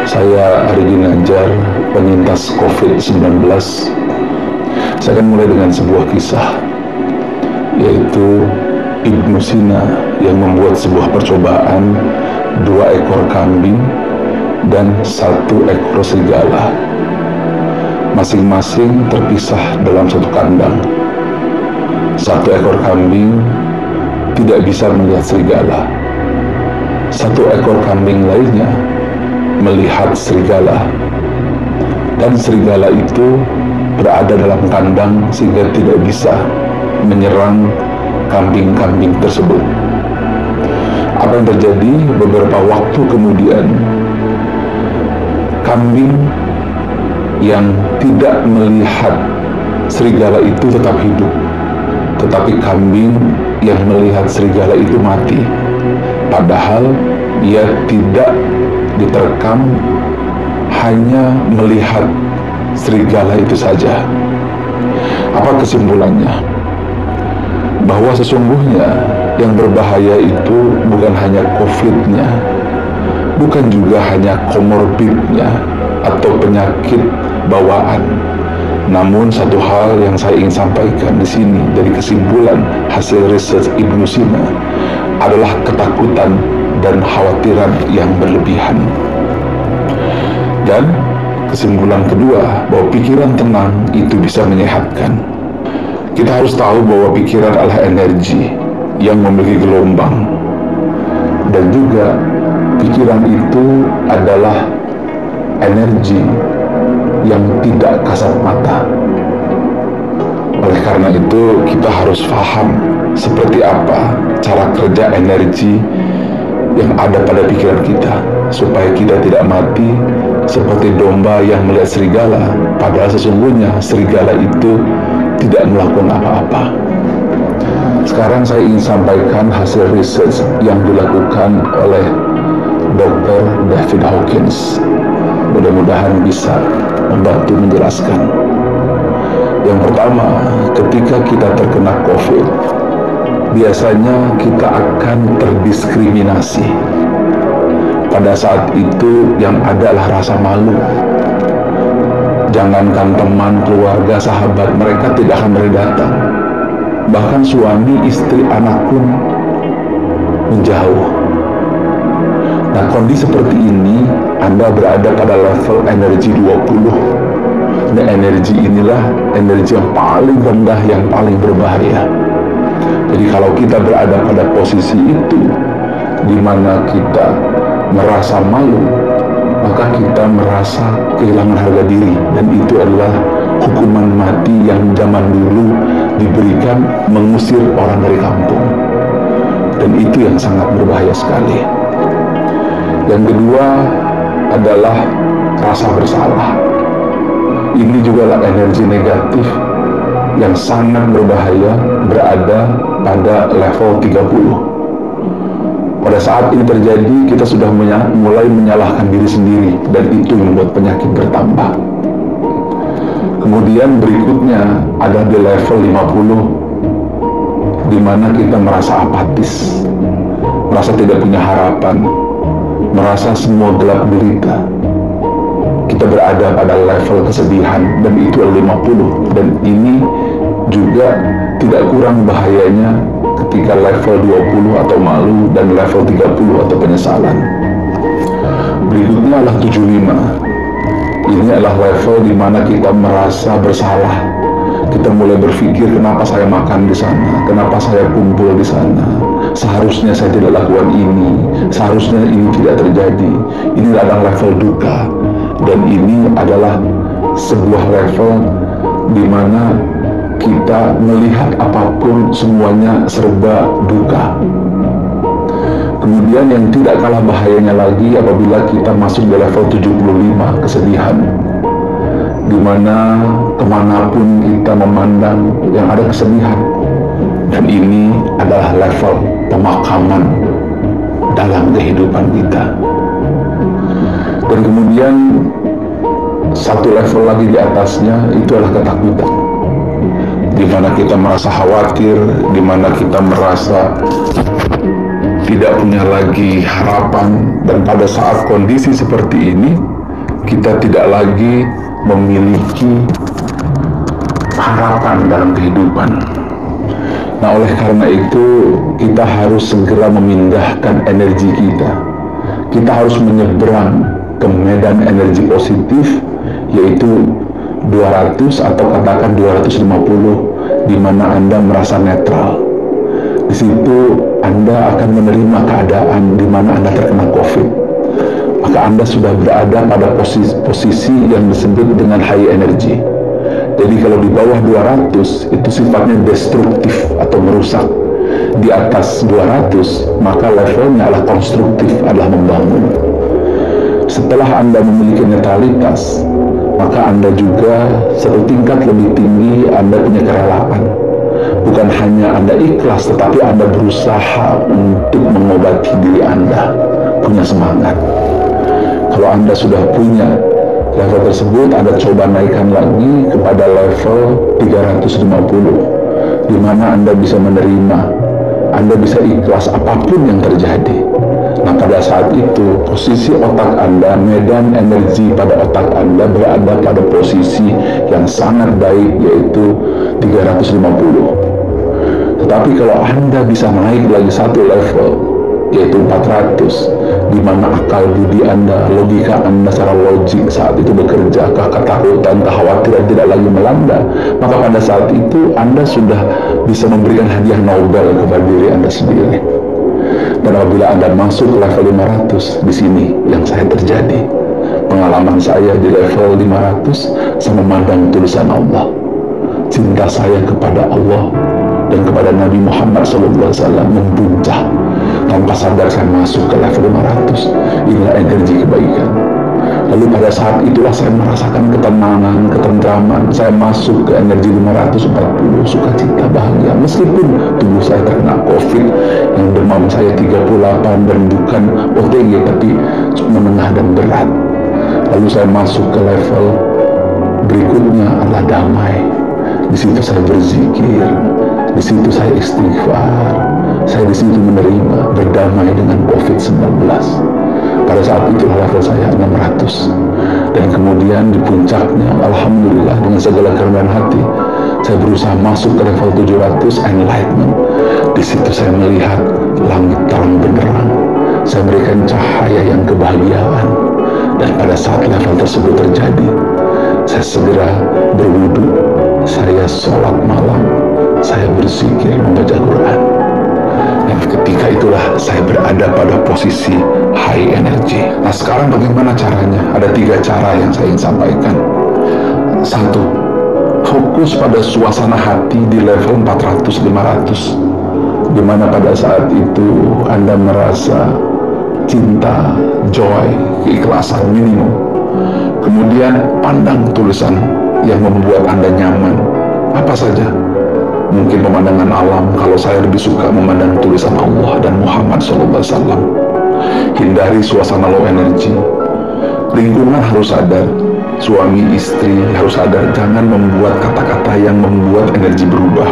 Saya Ari Ginanjar, penyintas COVID-19. Saya akan mulai dengan sebuah kisah, yaitu Ibnu Sina yang membuat sebuah percobaan 2 ekor kambing dan 1 ekor serigala, masing-masing terpisah dalam satu kandang. 1 ekor kambing tidak bisa melihat serigala. 1 ekor kambing lainnya melihat serigala, dan serigala itu berada dalam kandang sehingga tidak bisa menyerang kambing-kambing tersebut. Apa yang terjadi? Beberapa waktu kemudian, kambing yang tidak melihat serigala itu tetap hidup, tetapi kambing yang melihat serigala itu mati, padahal ia tidak diterkam, hanya melihat serigala itu saja. Apa kesimpulannya? Bahwa sesungguhnya yang berbahaya itu bukan hanya COVID-nya, bukan juga hanya komorbidnya atau penyakit bawaan. Namun satu hal yang saya ingin sampaikan di sini dari kesimpulan hasil research Ibnu Sina adalah ketakutan dan khawatiran yang berlebihan. Dan kesimpulan kedua, bahwa pikiran tenang itu bisa menyehatkan. Kita harus tahu bahwa pikiran adalah energi yang memiliki gelombang, dan juga pikiran itu adalah energi yang tidak kasat mata. Oleh karena itu, kita harus paham seperti apa cara kerja energi yang ada pada pikiran kita, supaya kita tidak mati seperti domba yang melihat serigala, padahal sesungguhnya serigala itu tidak melakukan apa-apa. Sekarang saya ingin sampaikan hasil research yang dilakukan oleh Dr. David Hawkins. Mudah-mudahan bisa membantu menjelaskan. Yang pertama, ketika kita terkena COVID, biasanya kita akan terdiskriminasi. Pada saat itu yang ada adalah rasa malu. Jangankan teman, keluarga, sahabat, mereka tidak akan berdatang. Bahkan suami, istri, anak pun menjauh. Nah, kondisi seperti ini, Anda berada pada level energi 20. Dan energi inilah energi yang paling rendah, yang paling berbahaya. Jadi kalau kita berada pada posisi itu, di mana kita merasa malu, maka kita merasa kehilangan harga diri, dan itu adalah hukuman mati yang zaman dulu diberikan mengusir orang dari kampung, dan itu yang sangat berbahaya sekali. Yang kedua adalah rasa bersalah. Ini juga adalah energi negatif yang sangat berbahaya, berada pada level 30. Pada saat ini terjadi, kita sudah mulai menyalahkan diri sendiri, dan itu membuat penyakit bertambah. Kemudian berikutnya ada di level 50, di mana kita merasa apatis, merasa tidak punya harapan, merasa semua gelap gulita. Kita berada pada level kesedihan, dan itu adalah 50, dan ini juga tidak kurang bahayanya ketika level 20 atau malu, dan level 30 atau penyesalan. Berikutnya adalah 75. Ini adalah level di mana kita merasa bersalah. Kita mulai berpikir, kenapa saya makan di sana, kenapa saya kumpul di sana, seharusnya saya tidak lakukan ini, seharusnya ini tidak terjadi. Ini adalah level duka, dan ini adalah sebuah level di mana kita melihat apapun semuanya serba duka. Kemudian yang tidak kalah bahayanya lagi apabila kita masuk di level 75, kesedihan, di mana kemanapun kita memandang yang ada kesedihan, dan ini adalah level pemakaman dalam kehidupan kita. Dan kemudian satu level lagi di atasnya itu adalah ketakutan, di mana kita merasa khawatir, di mana kita merasa tidak punya lagi harapan. Dan pada saat kondisi seperti ini, kita tidak lagi memiliki harapan dalam kehidupan. Nah, oleh karena itu kita harus segera memindahkan energi kita. Kita harus menyeberang ke medan energi positif, yaitu 200 atau katakan 250, di mana Anda merasa netral. Di situ Anda akan menerima keadaan di mana Anda terkena COVID. Maka Anda sudah berada pada posisi yang disebut dengan high energy. Jadi kalau di bawah 200 itu sifatnya destruktif atau merusak. Di atas 200 maka levelnya adalah konstruktif, adalah membangun. Setelah Anda memiliki netralitas, maka Anda juga satu tingkat lebih tinggi, Anda punya kerelaan. Bukan hanya Anda ikhlas, tetapi Anda berusaha untuk mengobati diri Anda, punya semangat. Kalau Anda sudah punya level tersebut, Anda coba naikkan lagi kepada level 350, di mana Anda bisa menerima, Anda bisa ikhlas apapun yang terjadi. Nah, pada saat itu posisi otak Anda, medan energi pada otak Anda berada pada posisi yang sangat baik, yaitu 350. Tetapi kalau Anda bisa naik lagi satu level, yaitu 400, di mana akal budi Anda, logika Anda secara logik saat itu bekerja, ketakutan, kekhawatiran tidak lagi melanda, maka pada saat itu Anda sudah bisa memberikan hadiah Nobel kepada diri Anda sendiri. Dan apabila Anda masuk ke level 500, di sini yang saya terjadi. Pengalaman saya di level 500, saya memandang tulisan Allah. Cinta saya kepada Allah dan kepada Nabi Muhammad SAW membuncah. Tanpa sadar saya masuk ke level 500. Inilah energi kebaikan. Lalu pada saat itulah saya merasakan ketenangan, ketentraman. Saya masuk ke energi 540, sukacita, bahagia. Meskipun tubuh saya terkena COVID, yang demam saya 38 dan bukan OTG, tapi menengah dan berat. Lalu saya masuk ke level berikutnya adalah damai. Di situ saya berzikir, di situ saya istighfar, saya di situ menerima, berdamai dengan COVID-19. Pada saat itu level saya 600, dan kemudian di puncaknya, alhamdulillah dengan segala kerendahan hati, saya berusaha masuk ke level 700, enlightenment. Di situ saya melihat langit terang benderang, saya memberikan cahaya yang kebahagiaan. Dan pada saat level tersebut terjadi, saya segera berwudu, saya sholat malam, saya berzikir, membaca Quran. Dan ketika itulah saya berada pada posisi high energy. Nah, sekarang bagaimana caranya? Ada 3 cara yang saya ingin sampaikan. 1, fokus pada suasana hati di level 400-500, di mana pada saat itu Anda merasa cinta, joy, keikhlasan minimum. Kemudian pandang tulisan yang membuat Anda nyaman, apa saja. Mungkin pemandangan alam, kalau saya lebih suka memandang tulisan Allah dan Muhammad SAW. Hindari suasana low energy. Lingkungan harus sadar, suami istri harus sadar, jangan membuat kata-kata yang membuat energi berubah.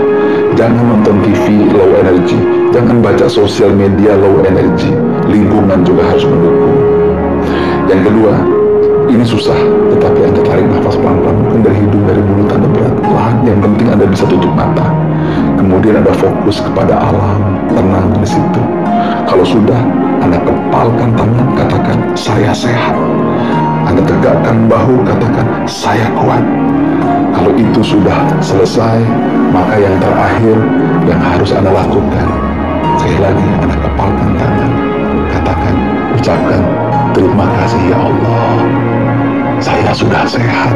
Jangan nonton TV low energy, jangan baca sosial media low energy. Lingkungan juga harus mendukung. Yang kedua, ini susah, tetapi Anda tarik nafas pelan-pelan, mungkin dari hidung, dari mulut Anda berat-pelan. Yang penting Anda bisa tutup mata. Kemudian Anda fokus kepada alam, tenang di situ. Kalau sudah, Anda kepalkan tangan, katakan, saya sehat. Anda tegakkan bahu, katakan, saya kuat. Kalau itu sudah selesai, maka yang terakhir yang harus Anda lakukan, sekali lagi Anda kepalkan tangan, katakan, ucapkan, terima kasih ya Allah, saya sudah sehat.